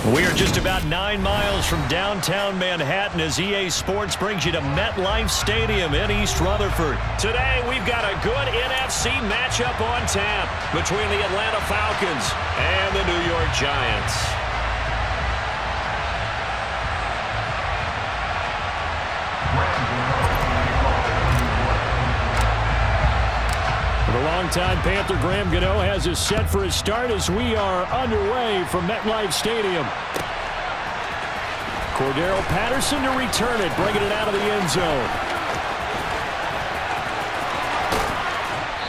We are just about 9 miles from downtown Manhattan as EA Sports brings you to MetLife Stadium in East Rutherford. Today, we've got a good NFC matchup on tap between the Atlanta Falcons and the New York Giants. The longtime Panther Graham Gano has us set for his start as we are underway from MetLife Stadium. Cordero Patterson to return it, bringing it out of the end zone.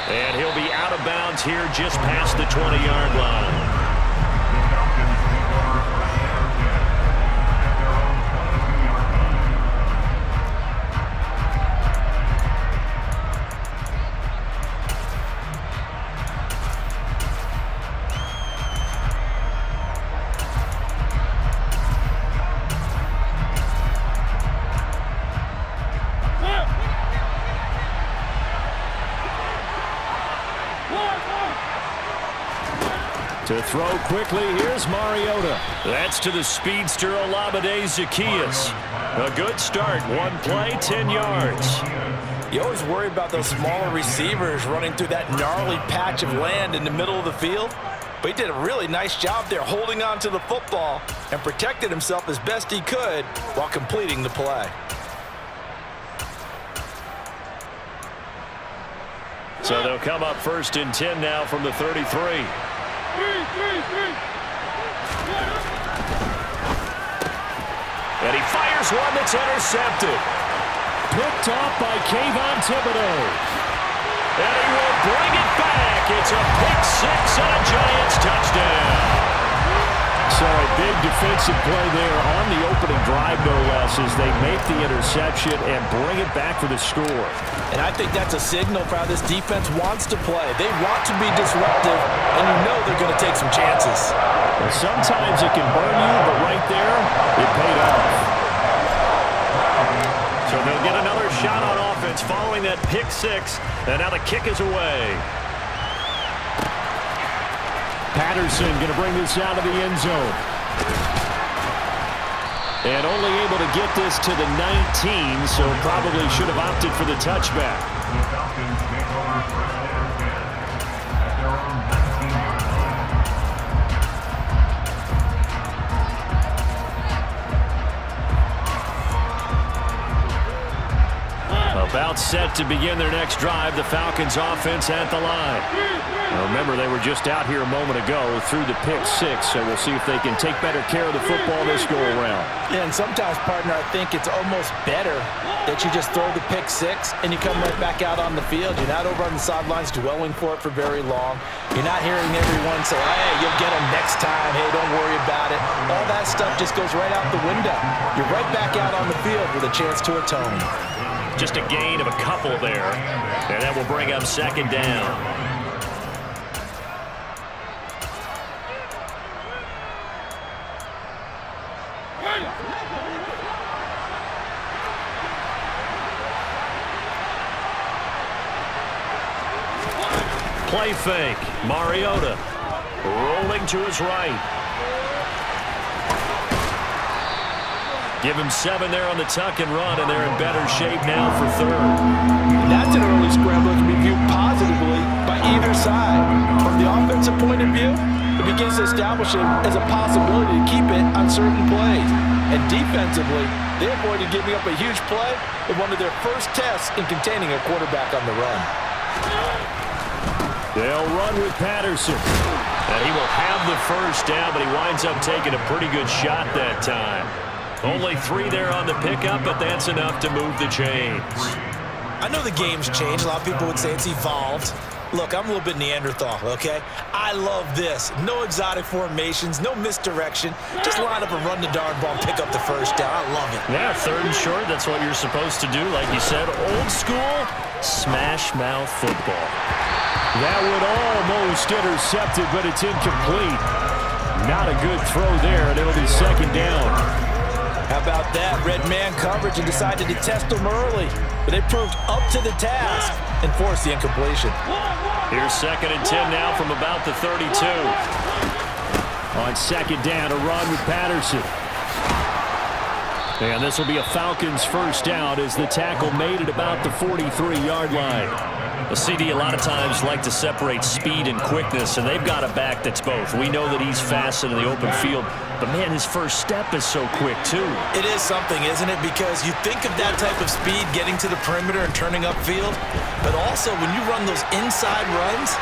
And he'll be out of bounds here just past the 20-yard line. To throw quickly, here's Mariota. That's to the speedster Olamide Zaccheaus. A good start, one play, 10 yards. You always worry about those smaller receivers running through that gnarly patch of land in the middle of the field. But he did a really nice job there holding on to the football and protected himself as best he could while completing the play. So they'll come up 1st and 10 now from the 33. And he fires one that's intercepted. Picked off by Kayvon Thibodeau. And he will bring it back. It's a pick six and a Giants touchdown. So a big defensive play there on the opening drive, no less, as they make the interception and bring it back for the score. And I think that's a signal for how this defense wants to play. They want to be disruptive, and you know they're going to take some chances. Well, sometimes it can burn you, but right there, it paid off. So they'll get another shot on offense following that pick six, and now the kick is away. Patterson going to bring this out of the end zone. And only able to get this to the 19, so probably should have opted for the touchback. About set to begin their next drive, the Falcons offense at the line. Now remember, they were just out here a moment ago through the pick six, so we'll see if they can take better care of the football this go-around. Yeah, and sometimes, partner, I think it's almost better that you just throw the pick six and you come right back out on the field. You're not over on the sidelines dwelling for it for very long. You're not hearing everyone say, hey, you'll get them next time. Hey, don't worry about it. All that stuff just goes right out the window. You're right back out on the field with a chance to atone. Just a gain of a couple there, and that will bring up 2nd down. Play fake. Mariota rolling to his right. Give him 7 there on the tuck and run, and they're in better shape now for 3rd. And that's an early scramble that can be viewed positively by either side. From the offensive point of view, it begins to establish it as a possibility to keep it on certain plays. And defensively, they avoided giving up a huge play in one of their first tests in containing a quarterback on the run. They'll run with Patterson. And he will have the 1st down, but he winds up taking a pretty good shot that time. Only 3 there on the pickup, but that's enough to move the chains. I know the game's changed. A lot of people would say it's evolved. Look, I'm a little bit Neanderthal, okay? I love this. No exotic formations, no misdirection. Just line up and run the darn ball and pick up the 1st down. I love it. Yeah, 3rd and short, that's what you're supposed to do. Like you said, old school, smash mouth football. That would almost intercept it, but it's incomplete. Not a good throw there, and it'll be 2nd down. How about that? Red man coverage and decided to test them early. But they proved up to the task and forced the incompletion. Here's 2nd and 10 now from about the 32. On second down, a run with Patterson. And this will be a Falcons first down as the tackle made at about the 43-yard line. The CD a lot of times like to separate speed and quickness, and they've got a back that's both. We know that he's fast in the open field, but, man, his first step is so quick, too. It is something, isn't it? Because you think of that type of speed getting to the perimeter and turning upfield, but also when you run those inside runs,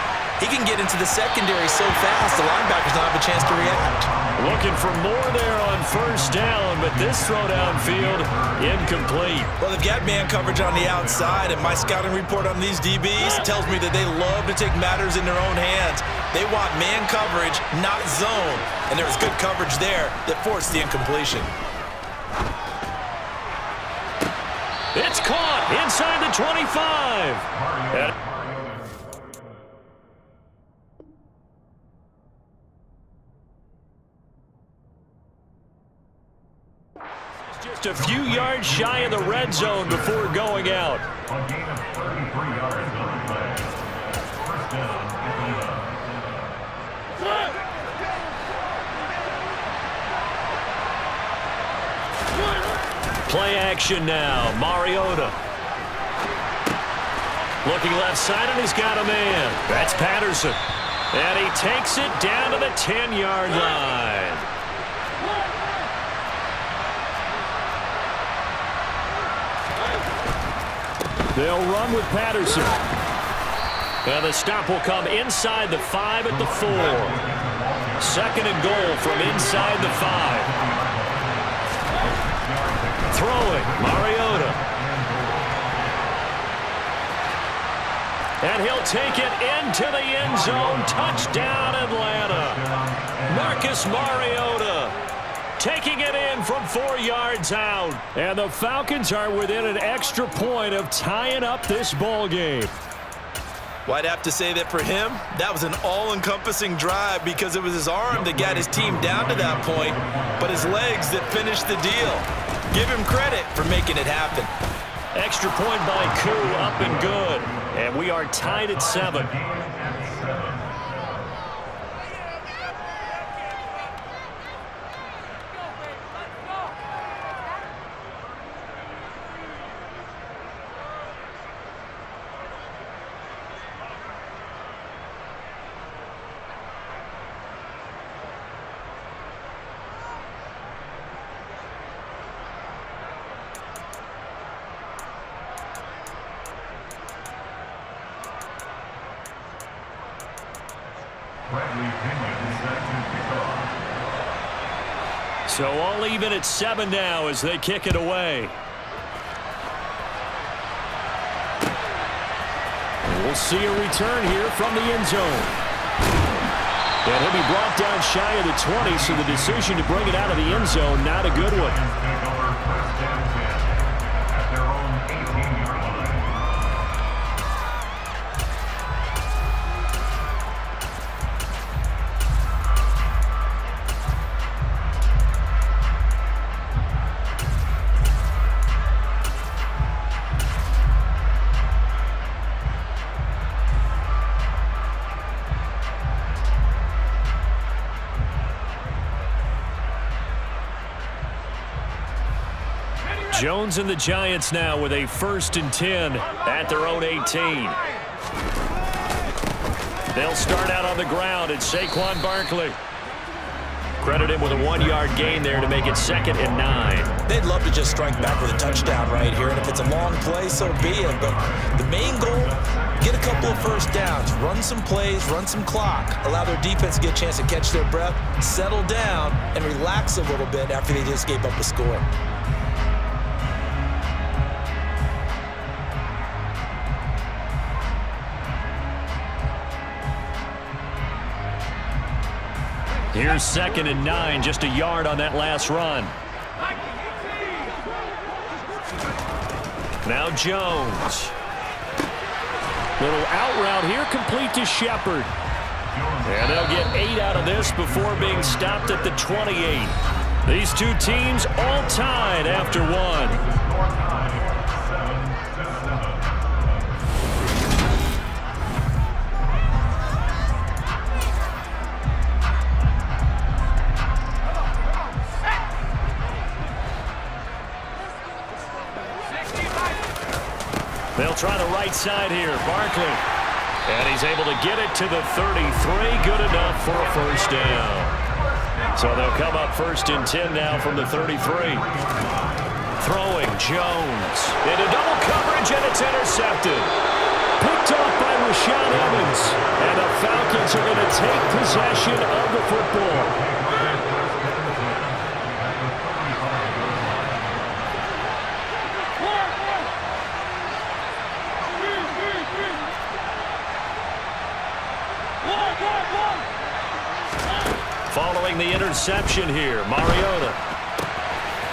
he can get into the secondary so fast the linebackers don't have a chance to react. Looking for more there on first down, but this throw downfield incomplete. Well, they've got man coverage on the outside, and my scouting report on these DBs tells me that they love to take matters in their own hands. They want man coverage, not zone, and there was good coverage there that forced the incompletion. It's caught inside the 25. Just a few yards shy of the red zone before going out. A gain of 33 yards on the play. First down, Play action now. Mariota. Looking left side, and he's got a man. That's Patterson. And he takes it down to the 10-yard line. They'll run with Patterson. And the stop will come inside the 5 at the 4. Second and goal from inside the 5. Throwing, Mariota. And he'll take it into the end zone. Touchdown, Atlanta. Marcus Mariota taking it in from 4 yards out. And the Falcons are within an extra point of tying up this ball game. Well, I'd have to say that for him, that was an all-encompassing drive because it was his arm that got his team down to that point, but his legs that finished the deal. Give him credit for making it happen. Extra point by Koo, up and good. And we are tied at 7. So all even at 7 now as they kick it away. We'll see a return here from the end zone. And he'll be brought down shy of the 20, so the decision to bring it out of the end zone, not a good one. at their own 18-yard line. Jones and the Giants now with a 1st and 10 at their own 18. They'll start out on the ground at Saquon Barkley. Credit him with a 1-yard gain there to make it 2nd and 9. They'd love to just strike back with a touchdown right here, and if it's a long play, so be it. But the main goal, get a couple of first downs, run some plays, run some clock, allow their defense to get a chance to catch their breath, settle down, and relax a little bit after they just gave up a score. Here's 2nd and 9, just a yard on that last run. Now Jones. Little out route here, complete to Shepard. And they'll get 8 out of this before being stopped at the 28. These two teams all tied after 1. try the right side here. Barkley. And he's able to get it to the 33. Good enough for a first down. So they'll come up 1st and 10 now from the 33. Throwing Jones. Into double coverage, and it's intercepted. Picked off by Rashaan Evans. And the Falcons are going to take possession of the football. Following the interception here, Mariota.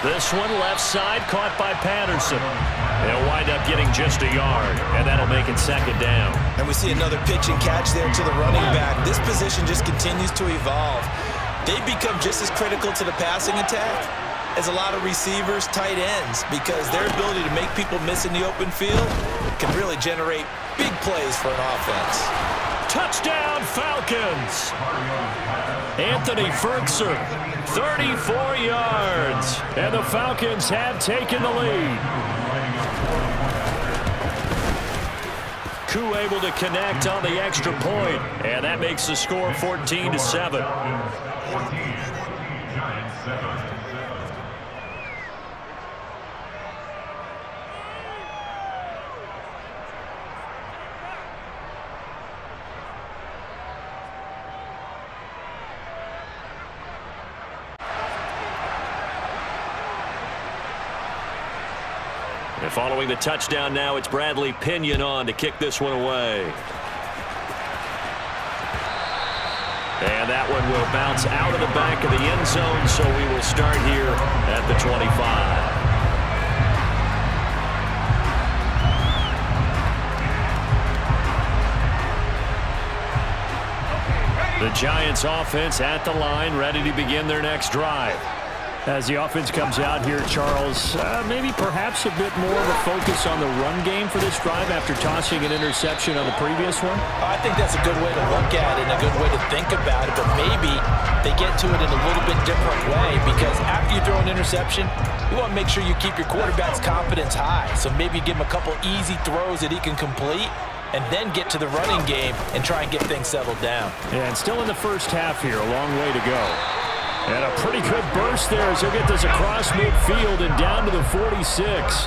This one left side, caught by Patterson. They'll wind up getting just a yard, and that'll make it 2nd down. And we see another pitch and catch there to the running back. This position just continues to evolve. They become just as critical to the passing attack as a lot of receivers, tight ends, because their ability to make people miss in the open field can really generate big plays for an offense. Touchdown, Falcons! Anthony Ferguson, 34 yards. And the Falcons have taken the lead. Koo able to connect on the extra point. And that makes the score 14-7. And following the touchdown now, it's Bradley Pinion on to kick this one away. And that one will bounce out of the back of the end zone, so we will start here at the 25. The Giants offense at the line, ready to begin their next drive. As the offense comes out here, Charles, maybe perhaps a bit more of a focus on the run game for this drive after tossing an interception on the previous one? I think that's a good way to look at it and a good way to think about it, but maybe they get to it in a little bit different way, because after you throw an interception, you want to make sure you keep your quarterback's confidence high. So maybe give him a couple easy throws that he can complete, and then get to the running game and try and get things settled down. Yeah, and still in the first half here, a long way to go. And a pretty good burst there as he'll get this across midfield and down to the 46.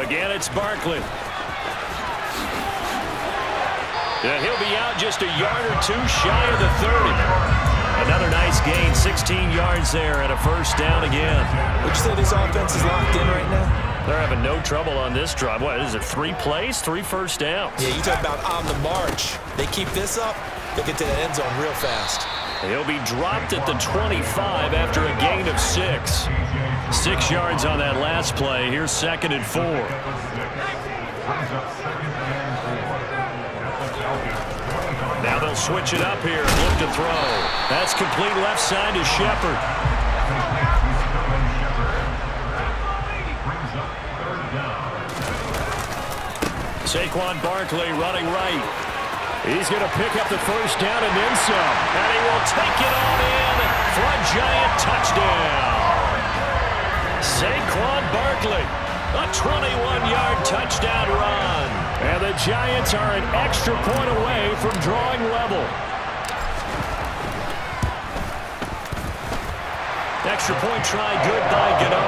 Again, it's Barkley. Yeah, he'll be out just a yard or two shy of the 30. Another nice gain, 16 yards there and a first down again. Would you say this offense is locked in right now? They're having no trouble on this drive. What is it, 3 plays, 3 first downs? Yeah, you talk about on the march. They keep this up, they'll get to the end zone real fast. He'll be dropped at the 25 after a gain of 6. 6 yards on that last play. Here's 2nd and 4. Now they'll switch it up here and look to throw. That's complete left side to Shepard. Saquon Barkley running right. He's going to pick up the first down and then some. And he will take it on in for a Giant touchdown. Saquon Barkley, a 21-yard touchdown run. And the Giants are an extra point away from drawing level. Extra point try good by Gano.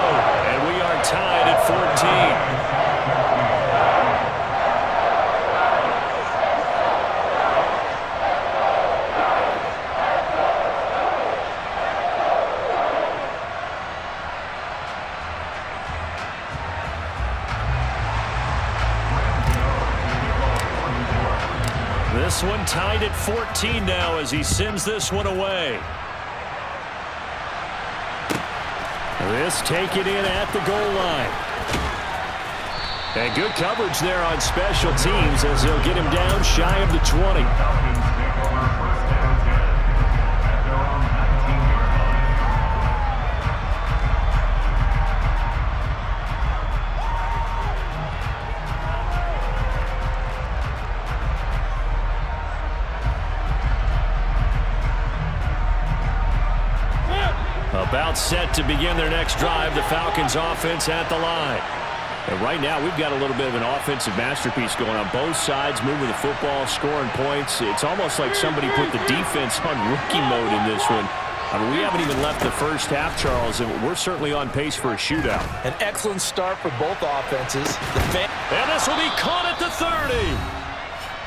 And we are tied at 14. This one tied at 14 now as he sends this one away. This taken in at the goal line. And good coverage there on special teams as they'll get him down shy of the 20. About set to begin their next drive. The Falcons offense at the line. And right now, we've got a little bit of an offensive masterpiece going on. Both sides moving the football, scoring points. It's almost like somebody put the defense on rookie mode in this one. I mean, we haven't even left the first half, Charles, and we're certainly on pace for a shootout. An excellent start for both offenses. And this will be caught at the 30.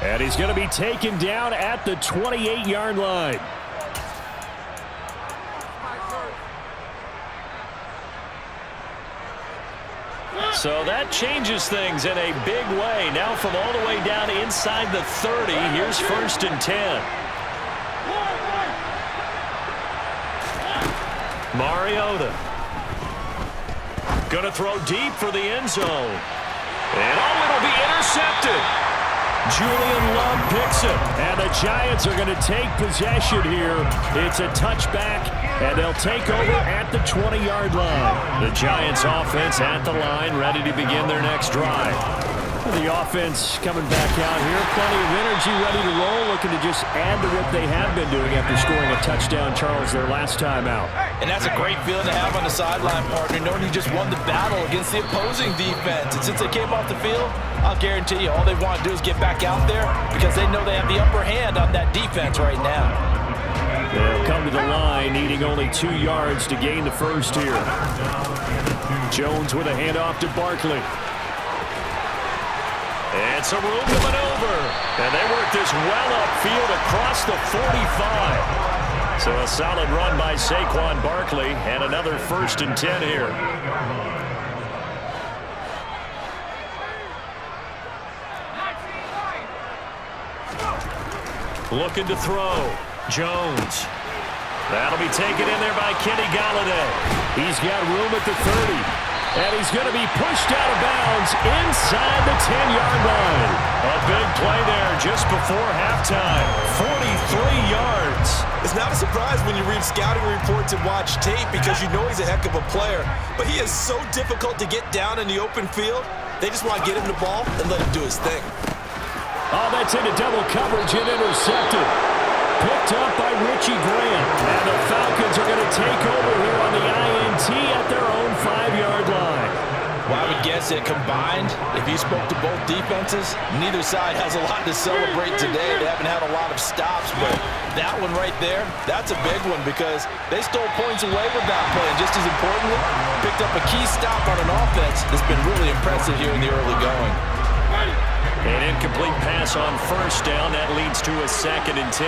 And he's going to be taken down at the 28-yard line. So that changes things in a big way. Now from all the way down inside the 30, here's 1st and 10. Mariota. Going to throw deep for the end zone. And it'll be intercepted. Julian Love picks it. And the Giants are going to take possession here. It's a touchback, and they'll take over at the 20-yard line. The Giants offense at the line, ready to begin their next drive. The offense coming back out here. Plenty of energy, ready to roll, looking to just add to what they have been doing after scoring a touchdown, Charles, their last time out. And that's a great feeling to have on the sideline, partner, knowing you just won the battle against the opposing defense. And since they came off the field, I'll guarantee you all they want to do is get back out there because they know they have the upper hand on that defense right now. They'll come to the line, needing only 2 yards to gain the first here. Jones with a handoff to Barkley. And some room to maneuver. And they work this well upfield across the 45. So a solid run by Saquon Barkley and another 1st and 10 here. Looking to throw. Jones. That'll be taken in there by Kenny Golladay. He's got room at the 30. And he's going to be pushed out of bounds inside the 10-yard line. A big play there just before halftime. 43 yards. It's not a surprise when you read scouting reports and watch tape because you know he's a heck of a player. But he is so difficult to get down in the open field. They just want to get him the ball and let him do his thing. Oh, that's into double coverage and intercepted. Picked up by Richie Grant. And the Falcons are going to take over here on the INT at their own 5-yard line. Well, I would guess that combined, if you spoke to both defenses, neither side has a lot to celebrate today. They haven't had a lot of stops, but that one right there, that's a big one because they stole points away with that play. And just as importantly, picked up a key stop on an offense that's been really impressive here in the early going. An incomplete pass on 1st down. That leads to a 2nd and 10.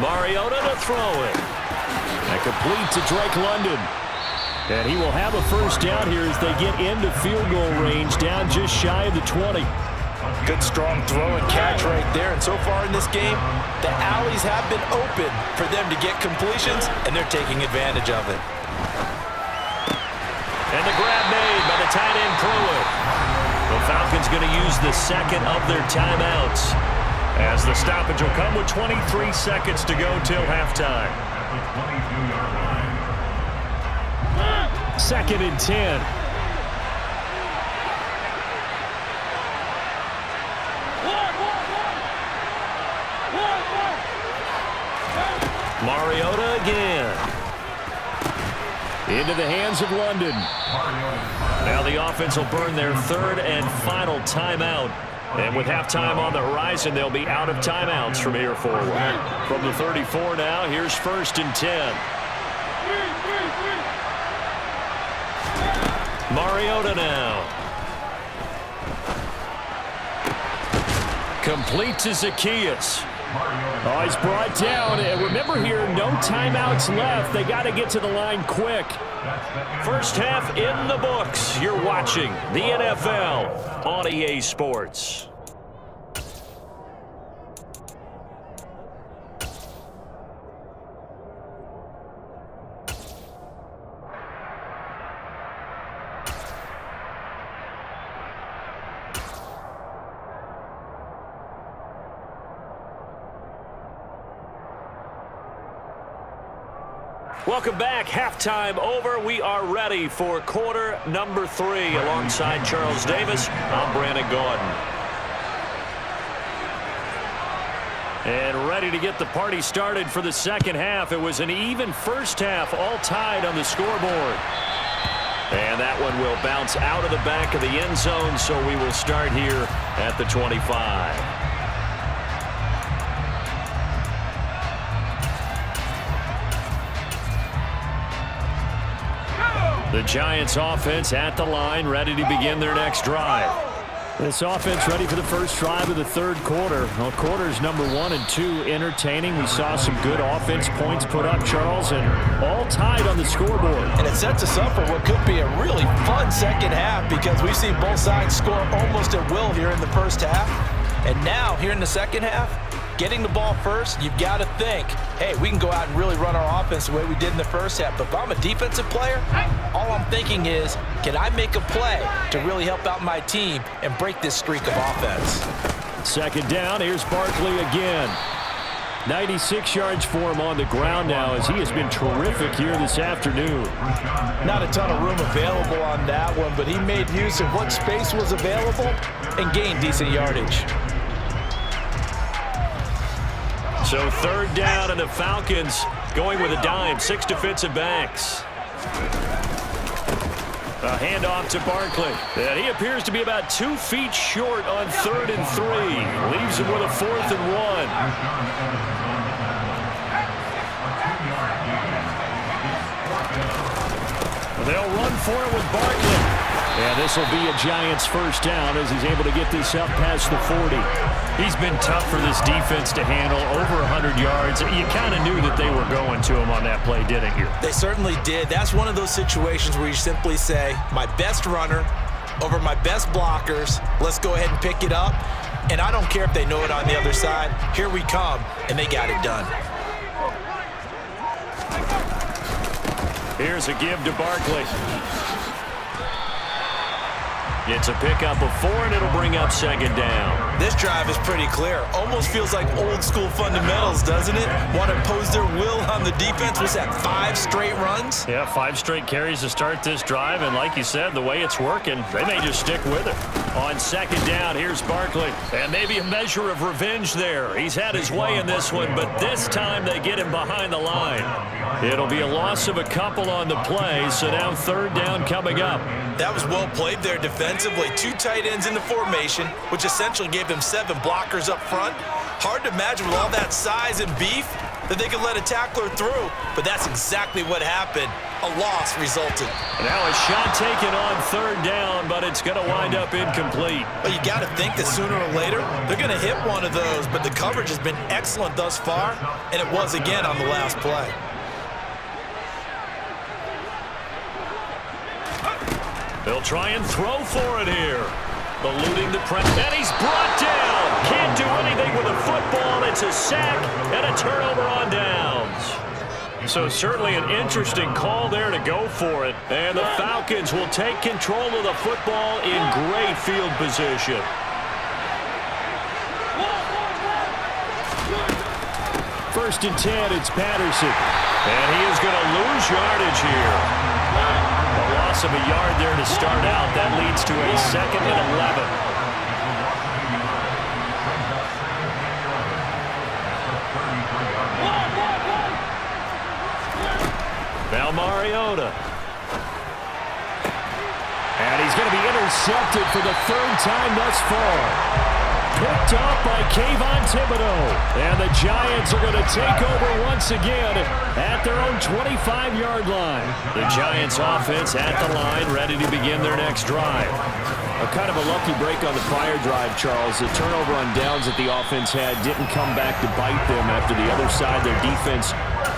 Mariota to throw it. And complete to Drake London. And he will have a 1st down here as they get into field goal range, down just shy of the 20. Good strong throw and catch right there. And so far in this game, the alleys have been open for them to get completions, and they're taking advantage of it. And the grab made by the tight end Pruitt. The Falcons going to use the 2nd of their timeouts as the stoppage will come with 23 seconds to go till halftime. 2nd and 10. Mariota again. Into the hands of London. Now the offense will burn their 3rd and final timeout. And with halftime on the horizon, they'll be out of timeouts from here forward. From the 34 now, here's 1st and 10. Mariota now. Complete to Zacchaeus. Oh, he's brought down. And remember here, no timeouts left. They got to get to the line quick. First half in the books. You're watching the NFL on EA Sports. Welcome back. Halftime over. We are ready for quarter number 3. Alongside Charles Davis, I'm Brandon Gordon. And ready to get the party started for the second half. It was an even first half, all tied on the scoreboard. And that one will bounce out of the back of the end zone, so we will start here at the 25. The Giants offense at the line, ready to begin their next drive. This offense ready for the first drive of the third quarter. Well, quarters number 1 and 2 entertaining. We saw some good offense points put up, Charles, and all tied on the scoreboard. And it sets us up for what could be a really fun second half because we've seen both sides score almost at will here in the first half. And now, here in the second half, getting the ball first, you've got to think, hey, we can go out and really run our offense the way we did in the first half. But if I'm a defensive player, all I'm thinking is, can I make a play to really help out my team and break this streak of offense? Second down, here's Barkley again. 96 yards for him on the ground now as he has been terrific here this afternoon. Not a ton of room available on that one, but he made use of what space was available and gained decent yardage. So third down, and the Falcons going with a dime, 6 defensive backs. A handoff to Barkley. And he appears to be about 2 feet short on 3rd and 3. Leaves him with a 4th and 1. They'll run for it with Barkley. And this will be a Giants first down as he's able to get this up past the 40. He's been tough for this defense to handle, over 100 yards. You kind of knew that they were going to him on that play, didn't you? They certainly did. That's one of those situations where you simply say, my best runner over my best blockers, let's go ahead and pick it up. And I don't care if they know it on the other side. Here we come, and they got it done. Here's a give to Barkley. It's a pickup of 4, and it'll bring up second down. This drive is pretty clear. Almost feels like old school fundamentals, doesn't it? Want to impose their will on the defense. Was that 5 straight runs? Yeah, 5 straight carries to start this drive, and like you said, the way it's working, they may just stick with it. On second down, here's Barkley, and maybe a measure of revenge there. He's had his way in this one, but this time they get him behind the line. It'll be a loss of a couple on the play, so now third down coming up. That was well played there defensively. 2 tight ends in the formation, which essentially gave them 7 blockers up front. Hard to imagine with all that size and beef that they could let a tackler through, but that's exactly what happened. A loss resulted. Now a shot taken on third down, but it's going to wind up incomplete. Well, you got to think that sooner or later they're going to hit one of those, but the coverage has been excellent thus far, and it was again on the last play. They'll try and throw for it here. Eluding the press, and he's brought down. Can't do anything with a football. It's a sack and a turnover on downs. So certainly an interesting call there to go for it. And the Falcons will take control of the football in great field position. First and 10, it's Patterson. And he is going to lose yardage here. A loss of a yard there to start out. That leads to a 2nd and 11. Now Mariota. And he's going to be intercepted for the 3rd time thus far. Picked off by Kayvon Thibodeau. And the Giants are going to take over once again at their own 25-yard line. The Giants offense at the line, ready to begin their next drive. A kind of a lucky break on the prior drive, Charles. The turnover on downs that the offense had didn't come back to bite them after the other side. Their defense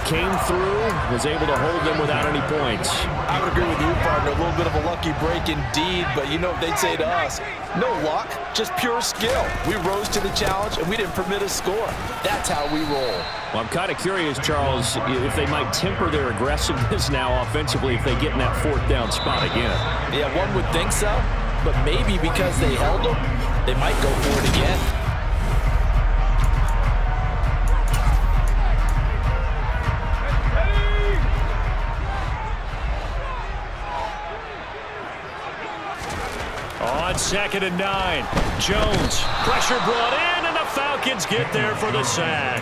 came through, was able to hold them without any points. I would agree with you, partner. A little bit of a lucky break indeed, but you know what they'd say to us? No luck, just pure skill. We rose to the challenge, and we didn't permit a score. That's how we roll. Well, I'm kind of curious, Charles, if they might temper their aggressiveness now offensively if they get in that 4th down spot again. Yeah, one would think so, but maybe because they held them, they might go for it again. On 2nd and 9, Jones, pressure brought in, and the Falcons Falcons get there for the sack.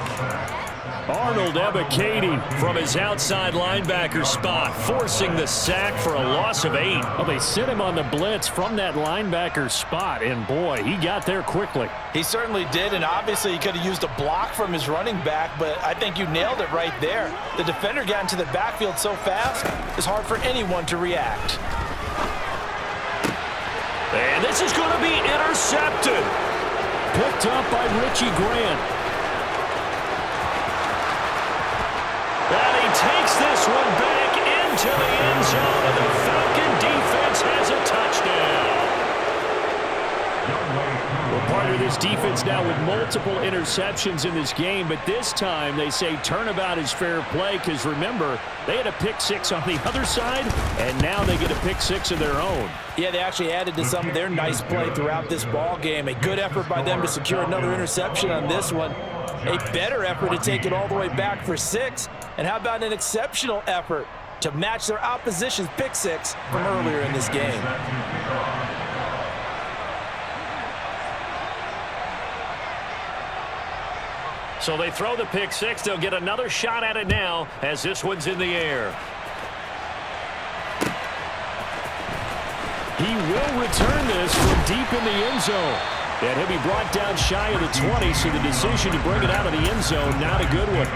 Arnold advocating from his outside linebacker spot, forcing the sack for a loss of 8. Well, they sent him on the blitz from that linebacker spot, and boy, he got there quickly. He certainly did, and obviously he could have used a block from his running back, but I think you nailed it right there. The defender got into the backfield so fast, it's hard for anyone to react. And this is going to be intercepted. Picked up by Richie Grant. And he takes this one back into the end zone, and the Falcon defense has a touchdown. Well, part of this defense now with multiple interceptions in this game, but this time they say turnabout is fair play because, remember, they had a pick 6 on the other side, and now they get a pick 6 of their own. Yeah, they actually added to some of their nice play throughout this ball game. A good effort by them to secure another interception on this one. A better effort to take it all the way back for 6. And how about an exceptional effort to match their opposition's pick 6 from earlier in this game? So they throw the pick 6. They'll get another shot at it now as this one's in the air. He will return this from deep in the end zone. And he'll be brought down shy of the 20, so the decision to bring it out of the end zone, not a good one.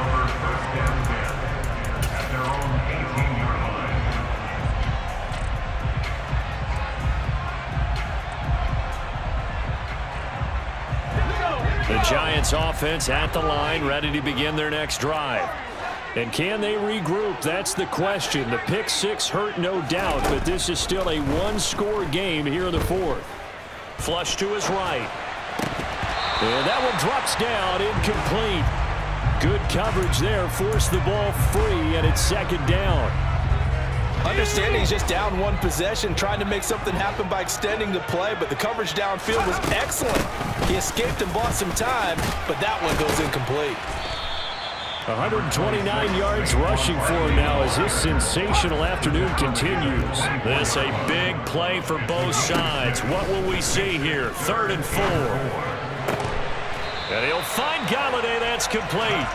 The Giants offense at the line, ready to begin their next drive. And can they regroup? That's the question. The pick 6 hurt, no doubt, but this is still a one-score game here in the 4th. Flush to his right. And that one drops down, incomplete. Good coverage there, forced the ball free, and it's 2nd down. Understanding he's just down one possession, trying to make something happen by extending the play, but the coverage downfield was excellent. He escaped and bought some time, but that one goes incomplete. 129 yards rushing for him now as this sensational afternoon continues. This a big play for both sides. What will we see here? 3rd and 4. And he'll find Galladay. That's complete.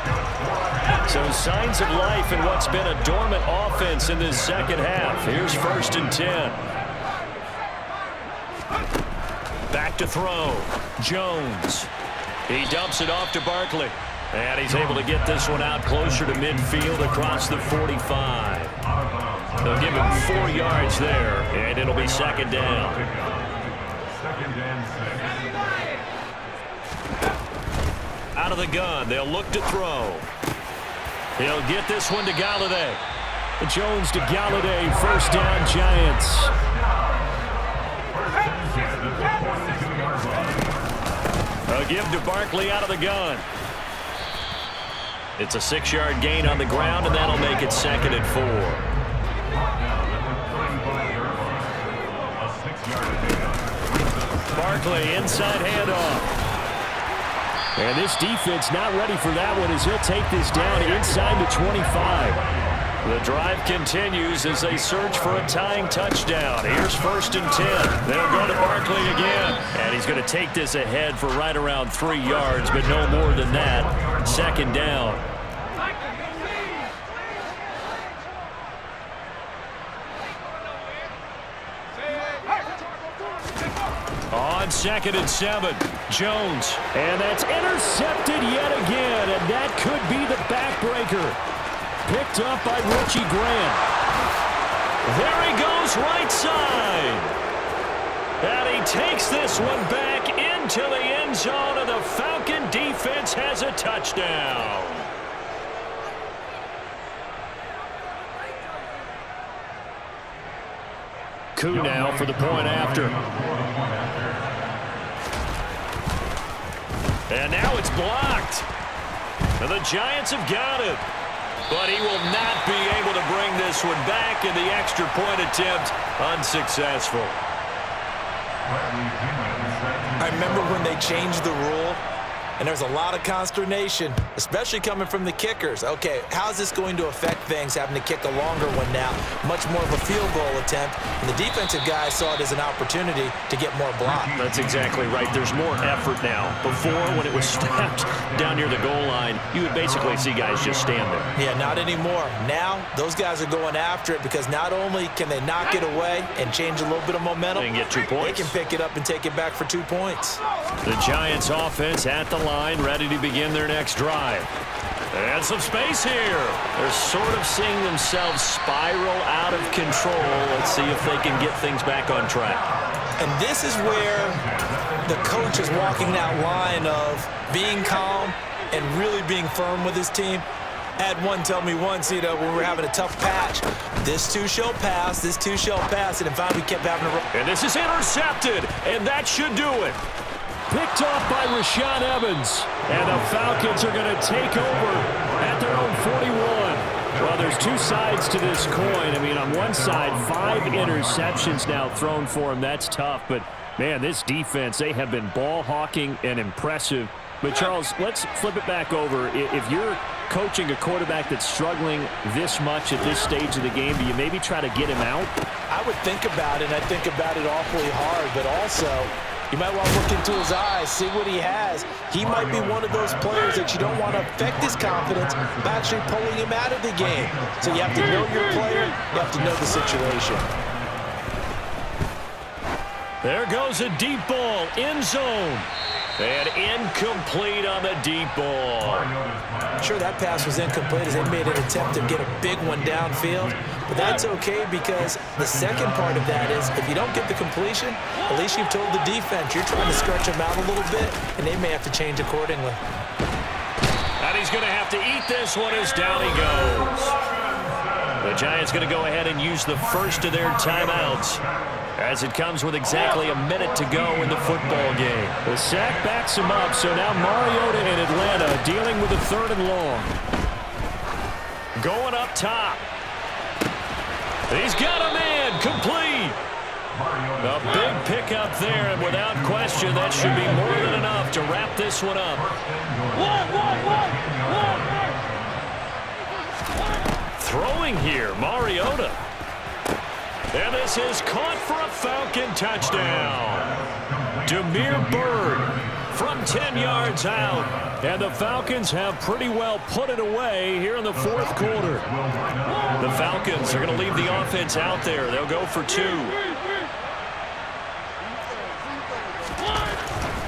So signs of life in what's been a dormant offense in this second half. Here's 1st and 10. Back to throw. Jones. He dumps it off to Barkley. And he's able to get this one out closer to midfield across the 45. They'll give him 4 yards there, and it'll be 2nd down. Out of the gun, they'll look to throw. He'll get this one to Galladay. Jones to Galladay, 1st down, Giants. A give to Barkley out of the gun. It's a 6-yard gain on the ground, and that'll make it 2nd and 4. Barkley, inside handoff. And this defense not ready for that one as he'll take this down inside the 25. The drive continues as they search for a tying touchdown. Here's 1st and 10. They'll go to Barkley again. And he's going to take this ahead for right around 3 yards, but no more than that. 2nd down. On 2nd and 7, Jones. And that's intercepted yet again, and that could be the backbreaker. Picked up by Richie Grant. There he goes right side. And he takes this one back into the end zone, and the Falcon defense has a touchdown. Coup now for the point after. And now it's blocked. And the Giants have got it. But he will not be able to bring this one back, and the extra point attempt unsuccessful. I remember when they changed the rule And there's a lot of consternation, especially coming from the kickers. Okay, how's this going to affect things, having to kick a longer one now? Much more of a field goal attempt. And the defensive guys saw it as an opportunity to get more block. That's exactly right. There's more effort now. Before, when it was snapped down near the goal line, you would basically see guys just stand there. Yeah, not anymore. Now, those guys are going after it because not only can they knock it away and change a little bit of momentum, they can get 2 points. They can pick it up and take it back for 2 points. The Giants offense at the line, ready to begin their next drive. And some space here. They're sort of seeing themselves spiral out of control. Let's see if they can get things back on track. And this is where the coach is walking that line of being calm and really being firm with his team. Had one tell me once, when we were having a tough patch, this too shall pass, this too shall pass, and in fact we kept having to run. And this is intercepted, and that should do it. Picked off by Rashaan Evans. And the Falcons are going to take over at their own 41. Well, there's 2 sides to this coin. I mean, on one side, 5 interceptions now thrown for him. That's tough. But, man, this defense, they have been ball hawking and impressive. But, Charles, let's flip it back over. If you're coaching a quarterback that's struggling this much at this stage of the game, do you maybe try to get him out? I would think about it, and I think about it awfully hard. But also, you might want to look into his eyes, see what he has. He might be one of those players that you don't want to affect his confidence by actually pulling him out of the game. So you have to know your player. You have to know the situation. There goes a deep ball, end zone. And incomplete on the deep ball. Sure, that pass was incomplete as they made an attempt to get a big one downfield. But that's okay because the second part of that is if you don't get the completion, at least you've told the defense you're trying to stretch them out a little bit, and they may have to change accordingly. And he's going to have to eat this one as down he goes. The Giants going to go ahead and use the first of their timeouts as it comes with exactly a minute to go in the football game. The sack backs him up, so now Mariota in Atlanta dealing with a 3rd and long. Going up top. He's got a man, complete. A big pickup there, and without question, that should be more than enough to wrap this one up. Throwing here, Mariota. And this is caught for a Falcon touchdown. Damiere Byrd from 10 yards out. And the Falcons have pretty well put it away here in the 4th quarter. The Falcons are going to leave the offense out there. They'll go for 2.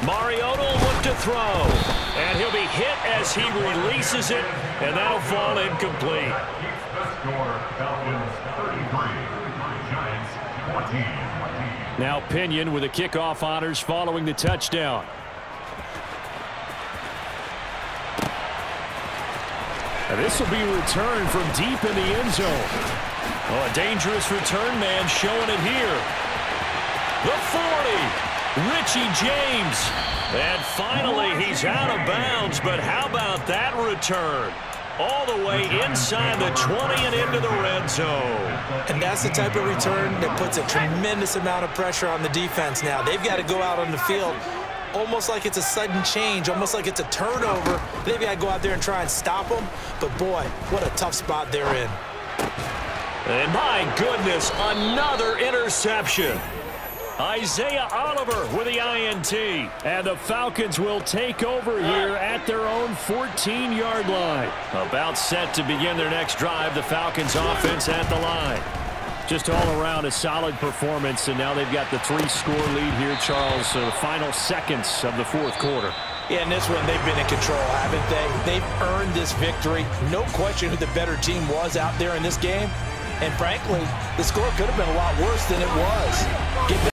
Mariota will look to throw. And he'll be hit as he releases it. And that'll fall incomplete. Now Pinion with the kickoff honors following the touchdown. And this will be returned from deep in the end zone. Oh, a dangerous return man showing it here. The 40, Richie James. And finally he's out of bounds, but how about that return? All the way inside the 20 and into the red zone. And that's the type of return that puts a tremendous amount of pressure on the defense now. They've got to go out on the field almost like it's a sudden change, almost like it's a turnover. They've got to go out there and try and stop them. But, boy, what a tough spot they're in. And, my goodness, another interception. Isaiah Oliver with the INT. And the Falcons will take over here at their own 14-yard line. About set to begin their next drive. The Falcons offense at the line. Just all around a solid performance, and now they've got the 3-score lead here, Charles. So the final seconds of the 4th quarter. Yeah, in this one, they've been in control, haven't they? They've earned this victory. No question who the better team was out there in this game. And frankly, the score could have been a lot worse than it was.